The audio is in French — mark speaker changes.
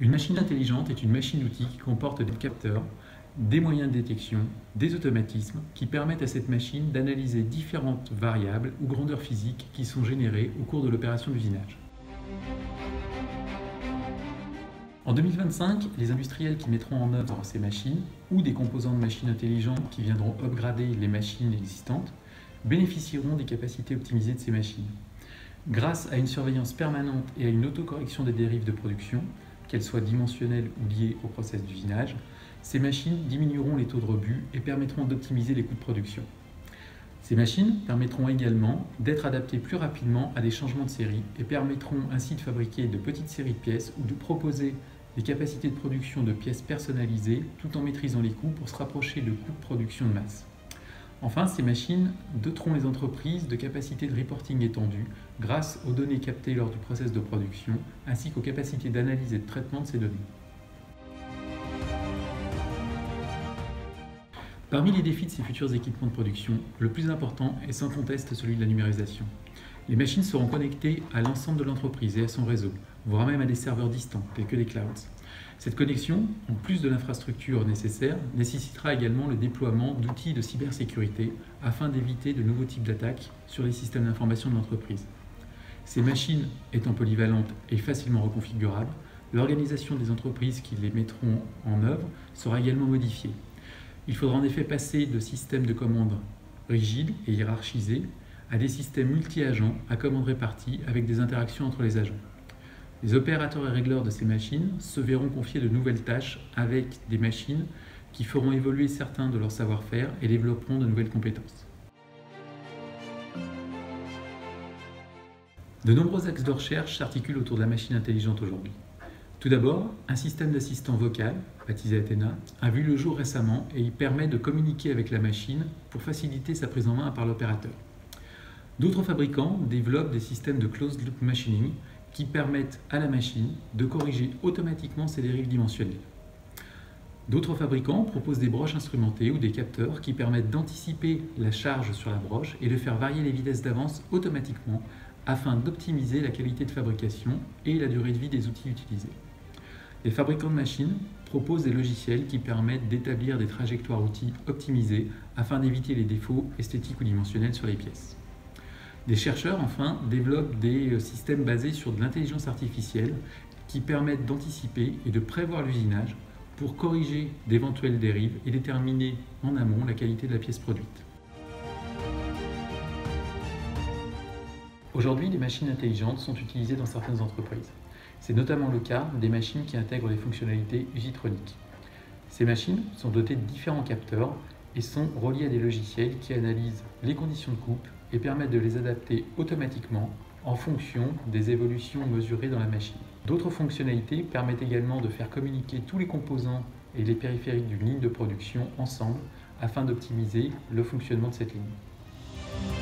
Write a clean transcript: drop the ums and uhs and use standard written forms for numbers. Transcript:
Speaker 1: Une machine intelligente est une machine-outil qui comporte des capteurs, des moyens de détection, des automatismes qui permettent à cette machine d'analyser différentes variables ou grandeurs physiques qui sont générées au cours de l'opération d'usinage. En 2025, les industriels qui mettront en œuvre ces machines ou des composants de machines intelligentes qui viendront upgrader les machines existantes bénéficieront des capacités optimisées de ces machines. Grâce à une surveillance permanente et à une autocorrection des dérives de production, qu'elles soient dimensionnelles ou liées au process d'usinage, ces machines diminueront les taux de rebut et permettront d'optimiser les coûts de production. Ces machines permettront également d'être adaptées plus rapidement à des changements de série et permettront ainsi de fabriquer de petites séries de pièces ou de proposer des capacités de production de pièces personnalisées tout en maîtrisant les coûts pour se rapprocher de coûts de production de masse. Enfin, ces machines doteront les entreprises de capacités de reporting étendues grâce aux données captées lors du process de production ainsi qu'aux capacités d'analyse et de traitement de ces données. Parmi les défis de ces futurs équipements de production, le plus important est sans conteste celui de la numérisation. Les machines seront connectées à l'ensemble de l'entreprise et à son réseau, voire même à des serveurs distants, tels que les clouds. Cette connexion, en plus de l'infrastructure nécessaire, nécessitera également le déploiement d'outils de cybersécurité afin d'éviter de nouveaux types d'attaques sur les systèmes d'information de l'entreprise. Ces machines étant polyvalentes et facilement reconfigurables, l'organisation des entreprises qui les mettront en œuvre sera également modifiée. Il faudra en effet passer de systèmes de commande rigides et hiérarchisés à des systèmes multi-agents à commande répartie avec des interactions entre les agents. Les opérateurs et régleurs de ces machines se verront confier de nouvelles tâches avec des machines qui feront évoluer certains de leur savoir-faire et développeront de nouvelles compétences. De nombreux axes de recherche s'articulent autour de la machine intelligente aujourd'hui. Tout d'abord, un système d'assistant vocal, baptisé Athena, a vu le jour récemment et il permet de communiquer avec la machine pour faciliter sa prise en main par l'opérateur. D'autres fabricants développent des systèmes de closed loop machining qui permettent à la machine de corriger automatiquement ses dérives dimensionnelles. D'autres fabricants proposent des broches instrumentées ou des capteurs qui permettent d'anticiper la charge sur la broche et de faire varier les vitesses d'avance automatiquement afin d'optimiser la qualité de fabrication et la durée de vie des outils utilisés. Les fabricants de machines proposent des logiciels qui permettent d'établir des trajectoires outils optimisées afin d'éviter les défauts esthétiques ou dimensionnels sur les pièces. Des chercheurs, enfin, développent des systèmes basés sur de l'intelligence artificielle qui permettent d'anticiper et de prévoir l'usinage pour corriger d'éventuelles dérives et déterminer en amont la qualité de la pièce produite. Aujourd'hui, les machines intelligentes sont utilisées dans certaines entreprises. C'est notamment le cas des machines qui intègrent des fonctionnalités usitroniques. Ces machines sont dotées de différents capteurs et sont reliées à des logiciels qui analysent les conditions de coupe et permettent de les adapter automatiquement en fonction des évolutions mesurées dans la machine. D'autres fonctionnalités permettent également de faire communiquer tous les composants et les périphériques d'une ligne de production ensemble afin d'optimiser le fonctionnement de cette ligne.